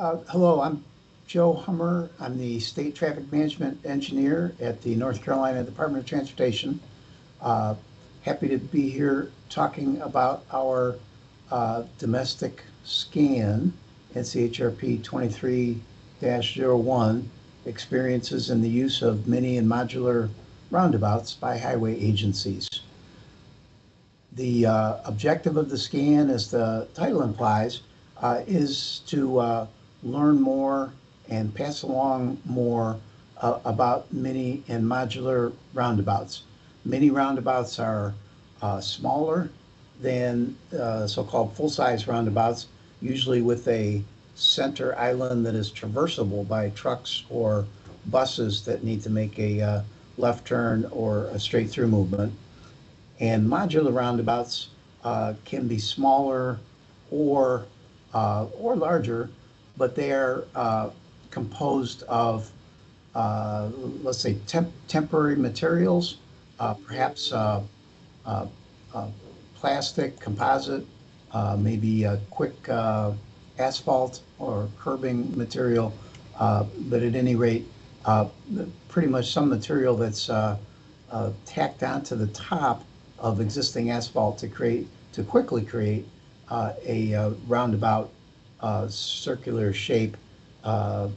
Hello, I'm Joe Hummer. I'm the State Traffic Management Engineer at the North Carolina Department of Transportation. Uh, Happy to be here talking about our domestic scan, NCHRP 23-01, experiences in the use of mini and modular roundabouts by highway agencies. The objective of the scan, as the title implies, is to learn more and pass along more about mini and modular roundabouts. Mini roundabouts are smaller than so-called full-size roundabouts, usually with a center island that is traversable by trucks or buses that need to make a left turn or a straight-through movement. And modular roundabouts can be smaller or larger, but they are composed of, let's say, temporary materials, perhaps uh, plastic, composite, maybe a quick asphalt or curbing material, but at any rate, uh, pretty much some material that's tacked onto the top of existing asphalt to quickly create a roundabout circular shape to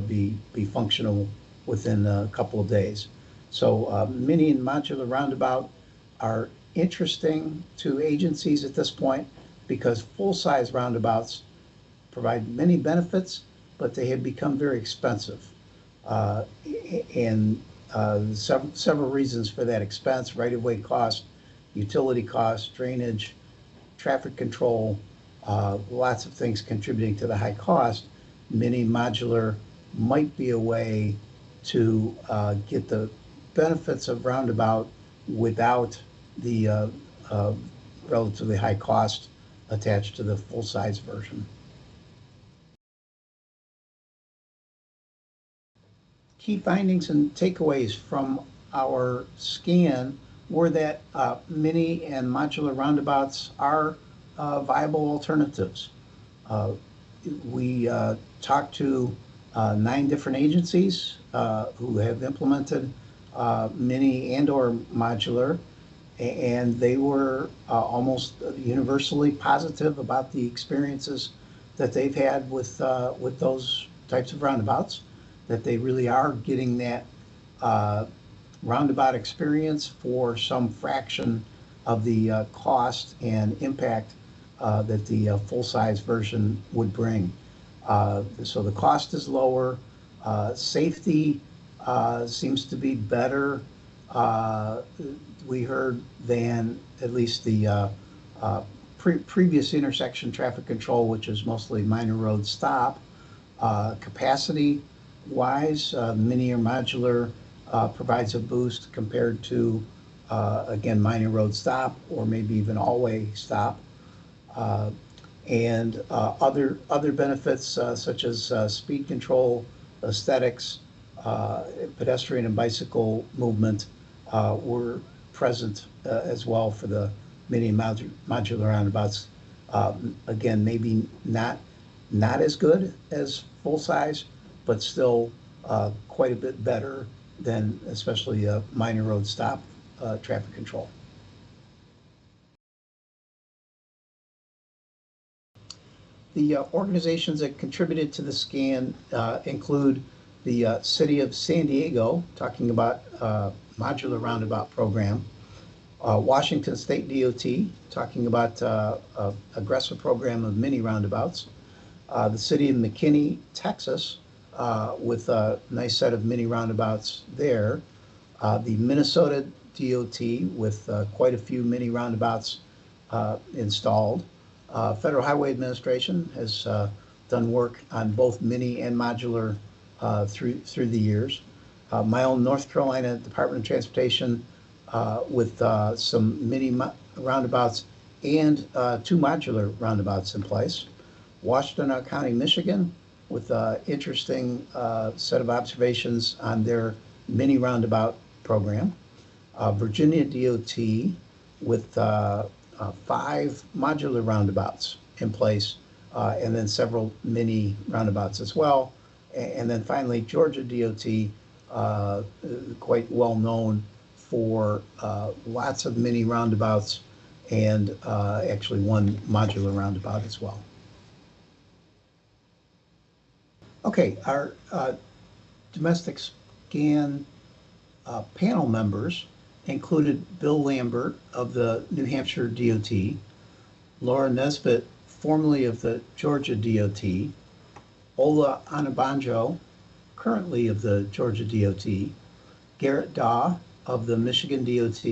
be functional within a couple of days. So mini and modular roundabout are interesting to agencies at this point because full-size roundabouts provide many benefits, but they have become very expensive. Uh, and several reasons for that expense: right-of-way cost, utility costs, drainage, traffic control, lots of things contributing to the high cost. Mini modular might be a way to get the benefits of roundabout without the relatively high cost attached to the full-size version. Key findings and takeaways from our scan were that mini and modular roundabouts are viable alternatives. Uh, we talked to 9 different agencies who have implemented mini and/or modular, and they were almost universally positive about the experiences that they've had with those types of roundabouts, that they really are getting that roundabout experience for some fraction of the cost and impact that the full-size version would bring. So the cost is lower. Safety seems to be better, we heard, than at least the previous intersection traffic control, which is mostly minor road stop. Capacity wise, mini or modular provides a boost compared to, again, minor road stop or maybe even all-way stop. And other benefits such as speed control, aesthetics, pedestrian and bicycle movement were present as well for the mini and modular roundabouts. Again, maybe not as good as full size, but still quite a bit better than especially minor road stop traffic control. The organizations that contributed to the scan include the City of San Diego, talking about modular roundabout program, Washington State DOT, talking about aggressive program of mini roundabouts, the City of McKinney, Texas, with a nice set of mini roundabouts there, the Minnesota DOT with quite a few mini roundabouts installed. Federal Highway Administration has done work on both mini and modular through the years. My own North Carolina Department of Transportation with some mini roundabouts and 2 modular roundabouts in place. Washtenaw County, Michigan, with an interesting set of observations on their mini roundabout program. Virginia DOT with 5 modular roundabouts in place and then several mini roundabouts as well. And then finally, Georgia DOT, quite well known for lots of mini roundabouts and actually one modular roundabout as well. Okay, our domestic scan panel members included Bill Lambert of the New Hampshire DOT, Laura Nesbitt, formerly of the Georgia DOT, Ola Anabanjo, currently of the Georgia DOT, Garrett Daw of the Michigan DOT,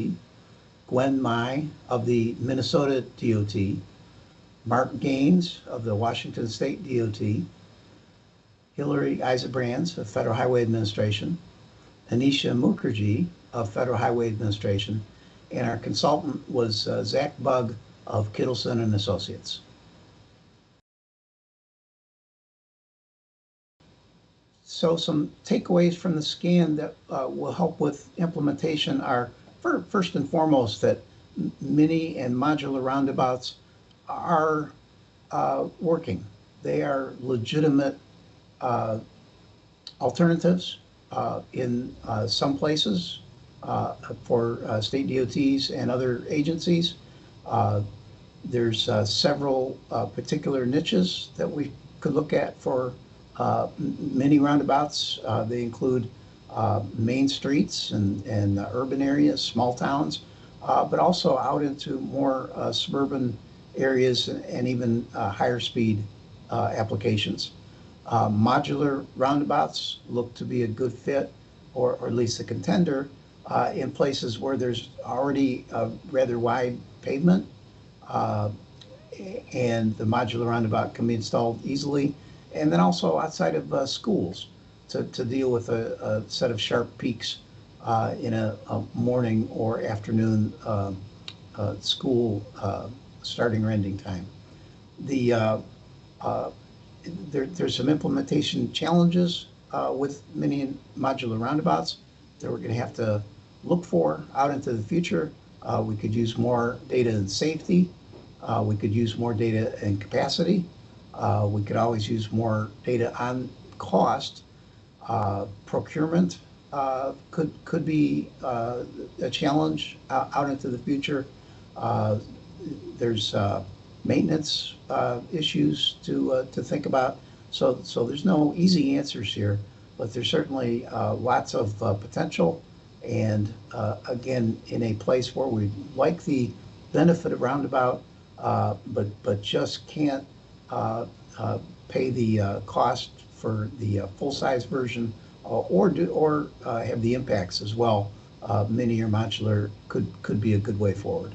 Gwen Mai of the Minnesota DOT, Mark Gaines of the Washington State DOT, Hillary Isabrands of Federal Highway Administration, Anisha Mukherjee of Federal Highway Administration, and our consultant was Zach Bugg of Kittleson and Associates. So some takeaways from the scan that will help with implementation are first and foremost that mini and modular roundabouts are working. They are legitimate alternatives in some places for state DOTs and other agencies. There's several particular niches that we could look at for mini roundabouts. They include main streets and urban areas, small towns, but also out into more suburban areas and even higher speed applications. Modular roundabouts look to be a good fit, or at least a contender, in places where there's already a rather wide pavement, and the modular roundabout can be installed easily. And then also outside of schools to deal with a set of sharp peaks in a morning or afternoon school starting or ending time. There's some implementation challenges with mini and modular roundabouts that we're going to have to look for out into the future. We could use more data in safety. We could use more data in capacity. We could always use more data on cost. Procurement could be a challenge out into the future. There's maintenance issues to think about. So there's no easy answers here, but there's certainly lots of potential. And again, in a place where we like the benefit of roundabout, but just can't pay the cost for the full-size version, or have the impacts as well. Mini or modular could be a good way forward.